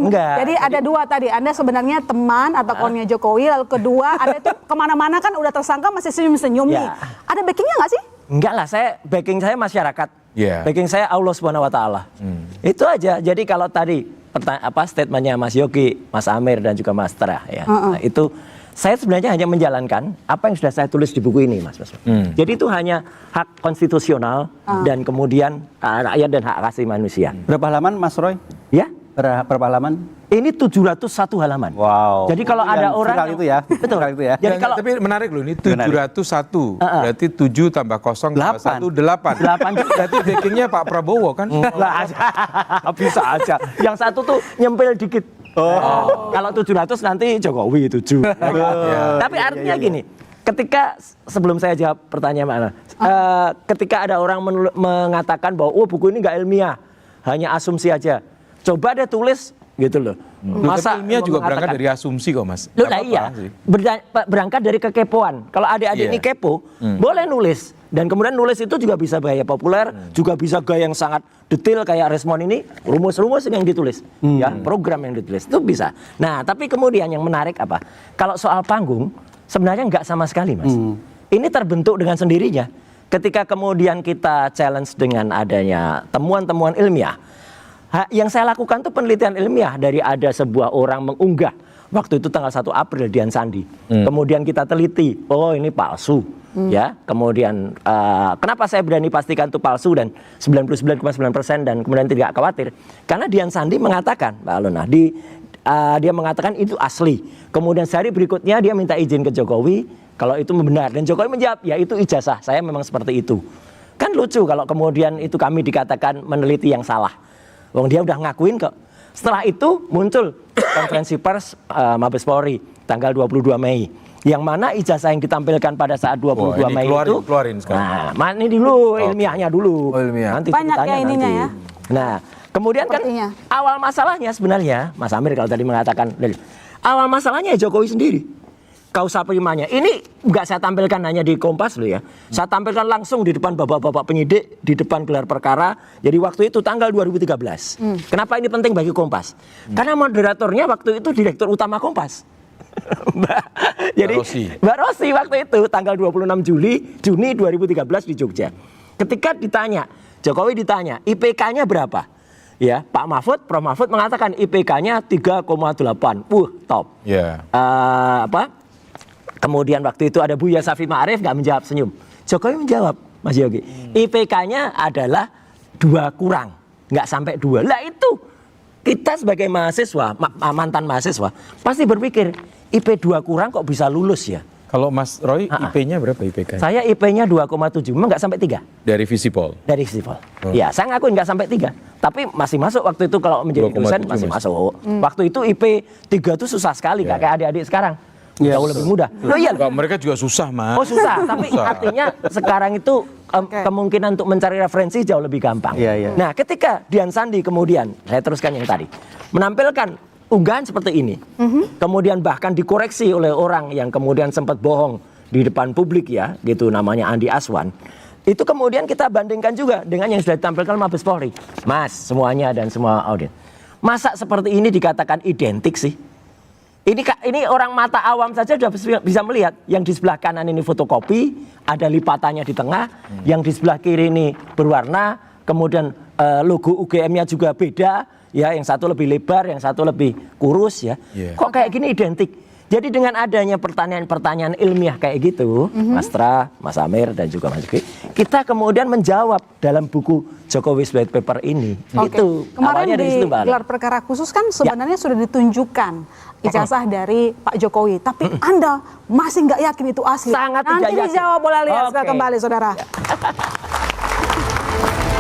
Enggak. Jadi ada dua tadi, Anda sebenarnya teman atau kawannya Jokowi, lalu kedua Anda itu kemana-mana kan udah tersangka masih senyum-senyum nih. Ada backingnya nggak sih? Enggak lah, backing saya masyarakat. Backing saya Allah Subhanahu Wa Taala. Itu aja. Jadi kalau tadi statementnya Mas Yogi, Mas Amir dan juga Mas Tra ya, itu saya sebenarnya hanya menjalankan apa yang sudah saya tulis di buku ini, Mas. Jadi itu hanya hak konstitusional dan kemudian rakyat dan hak asasi manusia. Berapa halaman, Mas Roy? Ya? Berapa halaman? Ini 701 halaman. Wow. Jadi kalau ada orang viral itu ya. Betul. Viral itu ya. Jadi kalau, tapi menarik loh, ini 701. Berarti 7 tambah 0 tambah 1 8. 8. Berarti backingnya Pak Prabowo kan? Lah bisa aja. Yang satu tuh nyempil dikit. Kalau 700 nanti Jokowi 7. Tapi artinya gini, ketika sebelum saya jawab pertanyaan ketika ada orang mengatakan bahwa buku ini nggak ilmiah, hanya asumsi aja. Coba deh tulis gitu loh. Masa ilmiah juga berangkat dari asumsi kok, Mas. Loh, lah iya. Berangkat dari kekepoan. Kalau adik-adik ini kepo, boleh nulis. Dan kemudian nulis itu juga bisa gaya populer, juga bisa gaya yang sangat detail kayak Resmond ini, rumus-rumus yang ditulis, ya, program yang ditulis itu bisa. Nah, tapi kemudian yang menarik apa? Kalau soal panggung, sebenarnya nggak sama sekali, Mas. Ini terbentuk dengan sendirinya. Ketika kemudian kita challenge dengan adanya temuan-temuan ilmiah, yang saya lakukan itu penelitian ilmiah dari ada sebuah orang mengunggah waktu itu tanggal 1 April Dian Sandi. Kemudian kita teliti, oh ini palsu. Ya, kemudian kenapa saya berani pastikan itu palsu dan 99,9% dan kemudian tidak khawatir? Karena Dian Sandi mengatakan, Mbak Alona, dia mengatakan itu asli. Kemudian sehari berikutnya dia minta izin ke Jokowi kalau itu benar dan Jokowi menjawab, ya itu ijazah, saya memang seperti itu. Kan lucu kalau kemudian itu kami dikatakan meneliti yang salah. Wong dia udah ngakuin kok. Setelah itu muncul konferensi pers Mabes Polri tanggal 22 Mei. Yang mana ijazah yang ditampilkan pada saat 22 Mei itu. Keluarin sekarang. Nah, ini dulu ilmiahnya dulu. Ilmiah. Nanti banyak ya ininya ya. Nah, kemudian sepertinya. Kan awal masalahnya sebenarnya Mas Amir kalau tadi mengatakan awal masalahnya Jokowi sendiri. Kausa primanya. Ini nggak saya tampilkan hanya di Kompas loh ya. Saya tampilkan langsung di depan bapak-bapak penyidik, di depan gelar perkara. Jadi waktu itu tanggal 2013. Kenapa ini penting bagi Kompas? Karena moderatornya waktu itu Direktur Utama Kompas. Mbak Rosi waktu itu tanggal 26 Juni 2013 di Jogja. Ketika ditanya, Jokowi ditanya, IPK-nya berapa? Ya, Pak Mahfud, Prof Mahfud mengatakan IPK-nya 3,8. Top. Kemudian waktu itu ada Buya Safi Ma'arif nggak menjawab, senyum. Jokowi menjawab, Mas Yogi, IPK-nya adalah 2 kurang, nggak sampai 2. Lah itu kita sebagai mahasiswa, mantan mahasiswa, pasti berpikir IP 2 kurang kok bisa lulus ya. Kalau Mas Roy, IP-nya berapa IPK-nya? Saya IP-nya 2,7, memang nggak sampai 3. Dari Visipol? Dari Visipol. Ya, saya ngakuin nggak sampai 3. Tapi masih masuk waktu itu kalau menjadi dosen masih masuk. Waktu itu IP 3 itu susah sekali, kayak adik-adik sekarang. Jauh lebih mudah. Loh, iya. Mereka juga susah, Mas. Oh susah, tapi artinya sekarang itu kemungkinan untuk mencari referensi jauh lebih gampang. Nah, ketika Dian Sandi kemudian, saya teruskan yang tadi, menampilkan unggahan seperti ini, kemudian bahkan dikoreksi oleh orang yang kemudian sempat bohong di depan publik ya, gitu namanya Andi Aswan. Itu kemudian kita bandingkan juga dengan yang sudah ditampilkan Mabes Polri. Mas, semuanya dan semua audit. Masa seperti ini dikatakan identik sih? Ini orang mata awam saja sudah bisa melihat. Yang di sebelah kanan ini fotokopi, ada lipatannya di tengah. Yang di sebelah kiri ini berwarna, kemudian logo UGM-nya juga beda. Ya, yang satu lebih lebar, yang satu lebih kurus ya. Kok kayak gini identik? Jadi dengan adanya pertanyaan-pertanyaan ilmiah kayak gitu, Mas Tra, Mas Amir dan juga Mas Yogi, kita kemudian menjawab dalam buku Jokowi's White Paper ini. Itu kemarin di gelar perkara khusus kan sebenarnya sudah ditunjukkan ijazah dari Pak Jokowi, tapi Anda masih nggak yakin itu asli. Sangat tidak yakin. Nanti dijawab, boleh lihat kembali, saudara.